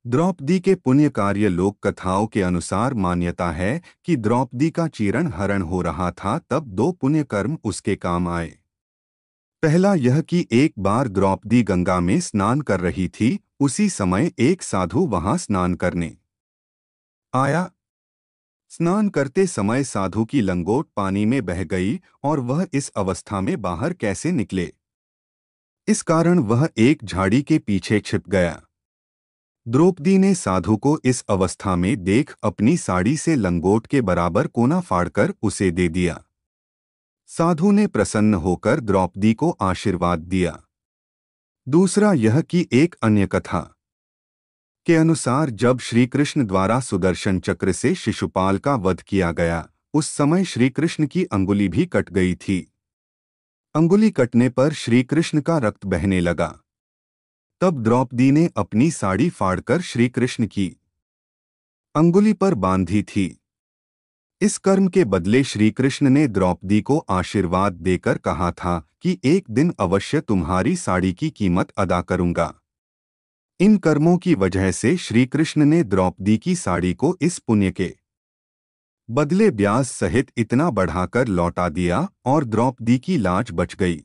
द्रौपदी के पुण्य कार्य लोक कथाओं के अनुसार मान्यता है कि द्रौपदी का चीरण हरण हो रहा था, तब दो पुण्य कर्म उसके काम आए। पहला यह कि एक बार द्रौपदी गंगा में स्नान कर रही थी। उसी समय एक साधु वहां स्नान करने आया। स्नान करते समय साधु की लंगोट पानी में बह गई और वह इस अवस्था में बाहर कैसे निकले, इस कारण वह एक झाड़ी के पीछे छिप गया। द्रौपदी ने साधु को इस अवस्था में देख अपनी साड़ी से लंगोट के बराबर कोना फाड़कर उसे दे दिया। साधु ने प्रसन्न होकर द्रौपदी को आशीर्वाद दिया। दूसरा यह कि एक अन्य कथा के अनुसार जब श्री कृष्ण द्वारा सुदर्शन चक्र से शिशुपाल का वध किया गया, उस समय श्री कृष्ण की अंगुली भी कट गई थी। अंगुली कटने पर श्री कृष्ण का रक्त बहने लगा। तब द्रौपदी ने अपनी साड़ी फाड़कर श्री कृष्ण की अंगुली पर बांधी थी। इस कर्म के बदले श्री कृष्ण ने द्रौपदी को आशीर्वाद देकर कहा था कि एक दिन अवश्य तुम्हारी साड़ी की कीमत अदा करूंगा। इन कर्मों की वजह से श्री कृष्ण ने द्रौपदी की साड़ी को इस पुण्य के बदले ब्याज सहित इतना बढ़ाकर लौटा दिया और द्रौपदी की लाज बच गई।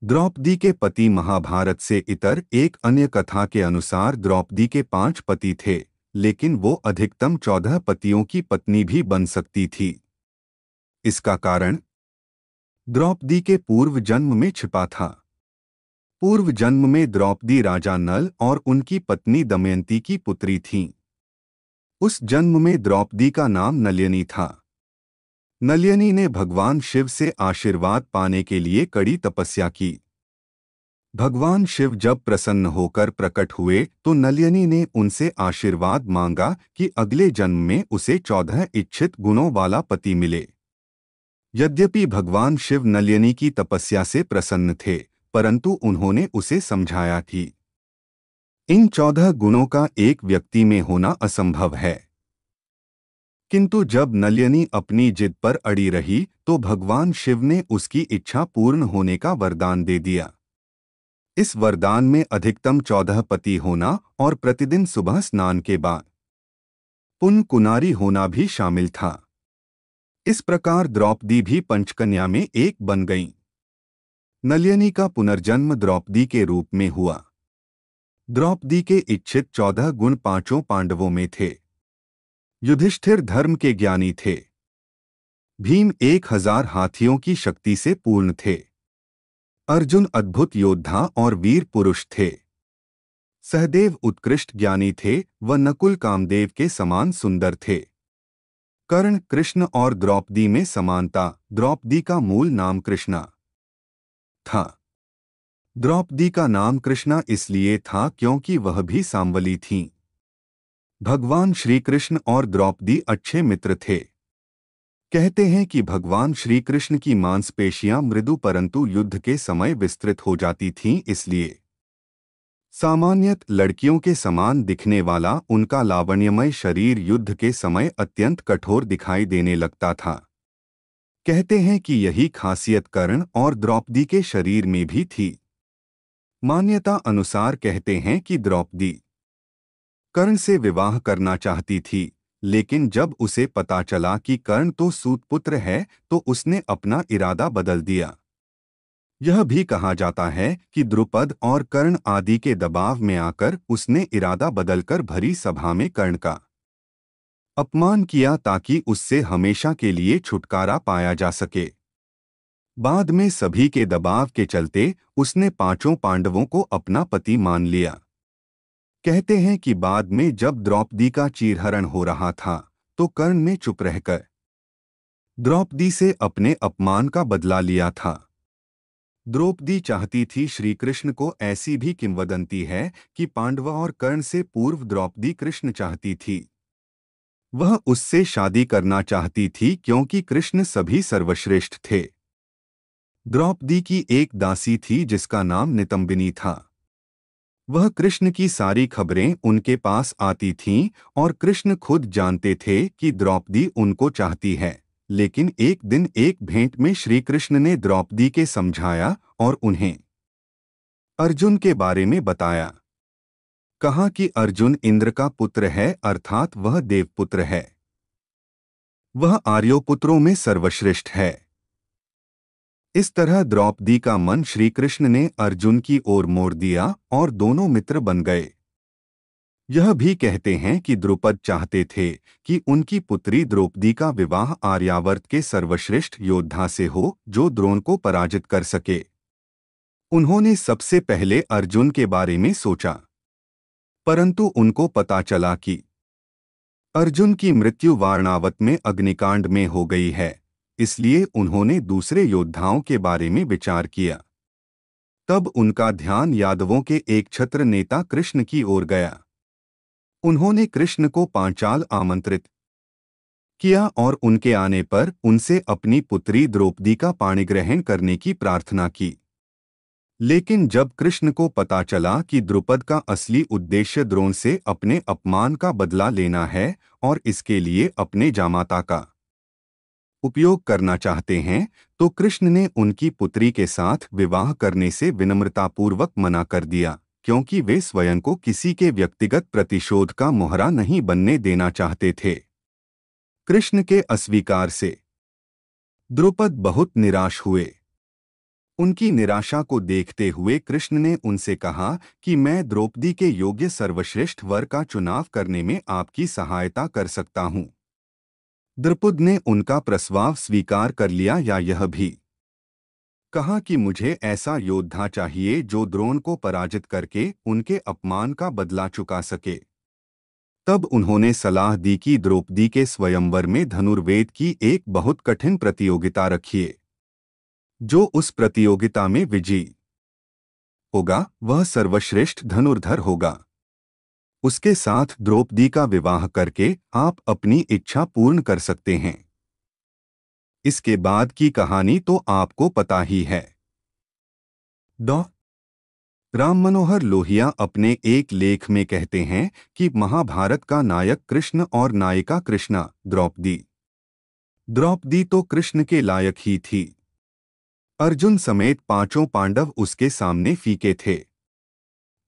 द्रौपदी के पति महाभारत से इतर एक अन्य कथा के अनुसार द्रौपदी के 5 पति थे, लेकिन वो अधिकतम 14 पतियों की पत्नी भी बन सकती थी। इसका कारण द्रौपदी के पूर्व जन्म में छिपा था। पूर्व जन्म में द्रौपदी राजा नल और उनकी पत्नी दमयंती की पुत्री थीं। उस जन्म में द्रौपदी का नाम नलिनी था। नलिनी ने भगवान शिव से आशीर्वाद पाने के लिए कड़ी तपस्या की। भगवान शिव जब प्रसन्न होकर प्रकट हुए तो नलिनी ने उनसे आशीर्वाद मांगा कि अगले जन्म में उसे 14 इच्छित गुणों वाला पति मिले। यद्यपि भगवान शिव नलिनी की तपस्या से प्रसन्न थे, परंतु उन्होंने उसे समझाया कि इन 14 गुणों का एक व्यक्ति में होना असंभव है। किंतु जब नलिनी अपनी जिद पर अड़ी रही तो भगवान शिव ने उसकी इच्छा पूर्ण होने का वरदान दे दिया। इस वरदान में अधिकतम 14 पति होना और प्रतिदिन सुबह स्नान के बाद पुण्य कुनारी होना भी शामिल था। इस प्रकार द्रौपदी भी पंचकन्या में एक बन गईं। नलिनी का पुनर्जन्म द्रौपदी के रूप में हुआ। द्रौपदी के इच्छित 14 गुण 5 पांडवों में थे। युधिष्ठिर धर्म के ज्ञानी थे। भीम 1000 हाथियों की शक्ति से पूर्ण थे। अर्जुन अद्भुत योद्धा और वीर पुरुष थे। सहदेव उत्कृष्ट ज्ञानी थे व नकुल कामदेव के समान सुंदर थे। कर्ण कृष्ण और द्रौपदी में समानता। द्रौपदी का मूल नाम कृष्णा था। द्रौपदी का नाम कृष्णा इसलिए था क्योंकि वह भी सांवली थीं। भगवान श्री कृष्ण और द्रौपदी अच्छे मित्र थे। कहते हैं कि भगवान श्री कृष्ण की मांसपेशियां मृदु परंतु युद्ध के समय विस्तृत हो जाती थीं, इसलिए सामान्यत लड़कियों के समान दिखने वाला उनका लावण्यमय शरीर युद्ध के समय अत्यंत कठोर दिखाई देने लगता था। कहते हैं कि यही खासियत कर्ण और द्रौपदी के शरीर में भी थी। मान्यता अनुसार कहते हैं कि द्रौपदी कर्ण से विवाह करना चाहती थी, लेकिन जब उसे पता चला कि कर्ण तो सूतपुत्र है तो उसने अपना इरादा बदल दिया। यह भी कहा जाता है कि द्रुपद और कर्ण आदि के दबाव में आकर उसने इरादा बदलकर भरी सभा में कर्ण का अपमान किया ताकि उससे हमेशा के लिए छुटकारा पाया जा सके। बाद में सभी के दबाव के चलते उसने 5 पांडवों को अपना पति मान लिया। कहते हैं कि बाद में जब द्रौपदी का चीरहरण हो रहा था तो कर्ण ने चुप रहकर द्रौपदी से अपने अपमान का बदला लिया था। द्रौपदी चाहती थी श्री कृष्ण को। ऐसी भी किंवदंती है कि पांडव और कर्ण से पूर्व द्रौपदी कृष्ण चाहती थी। वह उससे शादी करना चाहती थी क्योंकि कृष्ण सभी सर्वश्रेष्ठ थे। द्रौपदी की एक दासी थी जिसका नाम नितंबिनी था। वह कृष्ण की सारी खबरें उनके पास आती थीं और कृष्ण खुद जानते थे कि द्रौपदी उनको चाहती है, लेकिन एक दिन एक भेंट में श्री कृष्ण ने द्रौपदी के समझाया और उन्हें अर्जुन के बारे में बताया। कहा कि अर्जुन इंद्र का पुत्र है, अर्थात वह देवपुत्र है। वह आर्योपुत्रों में सर्वश्रेष्ठ है। इस तरह द्रौपदी का मन श्री कृष्ण ने अर्जुन की ओर मोड़ दिया और दोनों मित्र बन गए। यह भी कहते हैं कि द्रुपद चाहते थे कि उनकी पुत्री द्रौपदी का विवाह आर्यावर्त के सर्वश्रेष्ठ योद्धा से हो, जो द्रोण को पराजित कर सके। उन्होंने सबसे पहले अर्जुन के बारे में सोचा, परंतु उनको पता चला कि अर्जुन की मृत्यु वारणावत में अग्निकांड में हो गई है, इसलिए उन्होंने दूसरे योद्धाओं के बारे में विचार किया। तब उनका ध्यान यादवों के एक छत्र नेता कृष्ण की ओर गया। उन्होंने कृष्ण को पांचाल आमंत्रित किया और उनके आने पर उनसे अपनी पुत्री द्रौपदी का पाणिग्रहण करने की प्रार्थना की। लेकिन जब कृष्ण को पता चला कि द्रुपद का असली उद्देश्य द्रोण से अपने अपमान का बदला लेना है और इसके लिए अपने जामाता का उपयोग करना चाहते हैं, तो कृष्ण ने उनकी पुत्री के साथ विवाह करने से विनम्रतापूर्वक मना कर दिया, क्योंकि वे स्वयं को किसी के व्यक्तिगत प्रतिशोध का मोहरा नहीं बनने देना चाहते थे। कृष्ण के अस्वीकार से द्रुपद बहुत निराश हुए। उनकी निराशा को देखते हुए कृष्ण ने उनसे कहा कि मैं द्रौपदी के योग्य सर्वश्रेष्ठ वर का चुनाव करने में आपकी सहायता कर सकता हूं। द्रुपद ने उनका प्रस्ताव स्वीकार कर लिया या यह भी कहा कि मुझे ऐसा योद्धा चाहिए जो द्रोण को पराजित करके उनके अपमान का बदला चुका सके। तब उन्होंने सलाह दी कि द्रौपदी के स्वयंवर में धनुर्वेद की एक बहुत कठिन प्रतियोगिता रखिए। जो उस प्रतियोगिता में विजयी होगा वह सर्वश्रेष्ठ धनुर्धर होगा। उसके साथ द्रौपदी का विवाह करके आप अपनी इच्छा पूर्ण कर सकते हैं। इसके बाद की कहानी तो आपको पता ही है। डॉ राम मनोहर लोहिया अपने एक लेख में कहते हैं कि महाभारत का नायक कृष्ण और नायिका कृष्णा द्रौपदी। द्रौपदी तो कृष्ण के लायक ही थी। अर्जुन समेत पांचों पांडव उसके सामने फीके थे।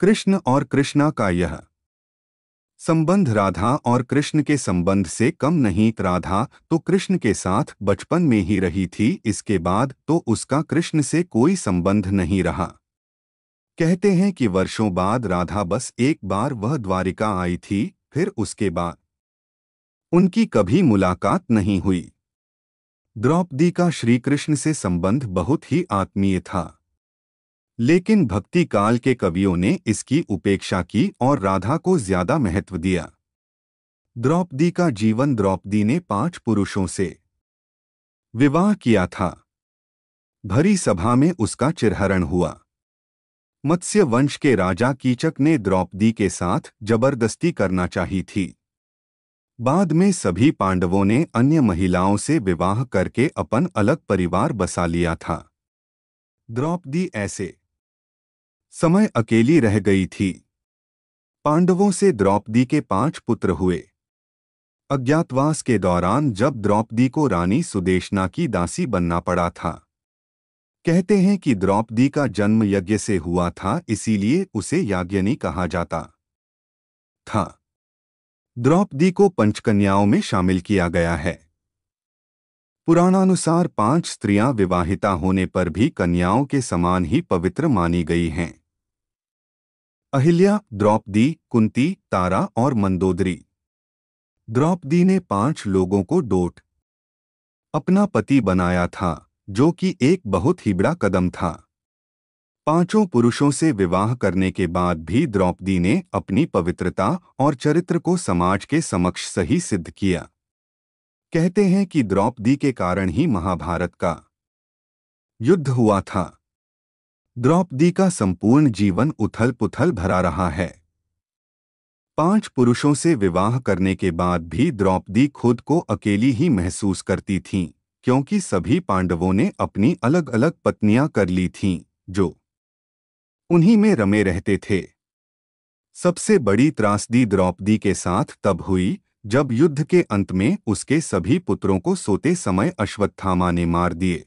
कृष्ण और कृष्णा का यह संबंध राधा और कृष्ण के संबंध से कम नहीं। राधा तो कृष्ण के साथ बचपन में ही रही थी, इसके बाद तो उसका कृष्ण से कोई संबंध नहीं रहा। कहते हैं कि वर्षों बाद राधा बस एक बार वह द्वारिका आई थी, फिर उसके बाद उनकी कभी मुलाकात नहीं हुई। द्रौपदी का श्री कृष्ण से संबंध बहुत ही आत्मीय था, लेकिन भक्ति काल के कवियों ने इसकी उपेक्षा की और राधा को ज्यादा महत्व दिया। द्रौपदी का जीवन द्रौपदी ने 5 पुरुषों से विवाह किया था। भरी सभा में उसका चिरहरण हुआ। मत्स्य वंश के राजा कीचक ने द्रौपदी के साथ जबरदस्ती करना चाही थी। बाद में सभी पांडवों ने अन्य महिलाओं से विवाह करके अपन अलग परिवार बसा लिया था। द्रौपदी ऐसे समय अकेली रह गई थी। पांडवों से द्रौपदी के 5 पुत्र हुए। अज्ञातवास के दौरान जब द्रौपदी को रानी सुदेशना की दासी बनना पड़ा था। कहते हैं कि द्रौपदी का जन्म यज्ञ से हुआ था, इसीलिए उसे याज्ञनी कहा जाता था। द्रौपदी को पंचकन्याओं में शामिल किया गया है। पुराणानुसार 5 स्त्रियां विवाहिता होने पर भी कन्याओं के समान ही पवित्र मानी गई हैं। अहिल्या, द्रौपदी, कुंती, तारा और मंदोदरी। द्रौपदी ने 5 लोगों को डोट अपना पति बनाया था, जो कि एक बहुत ही बड़ा कदम था। 5 पुरुषों से विवाह करने के बाद भी द्रौपदी ने अपनी पवित्रता और चरित्र को समाज के समक्ष सही सिद्ध किया। कहते हैं कि द्रौपदी के कारण ही महाभारत का युद्ध हुआ था। द्रौपदी का संपूर्ण जीवन उथल पुथल भरा रहा है। 5 पुरुषों से विवाह करने के बाद भी द्रौपदी खुद को अकेली ही महसूस करती थीं, क्योंकि सभी पांडवों ने अपनी अलग अलग पत्नियां कर ली थीं, जो उन्हीं में रमे रहते थे। सबसे बड़ी त्रासदी द्रौपदी के साथ तब हुई जब युद्ध के अंत में उसके सभी पुत्रों को सोते समय अश्वत्थामा ने मार दिए।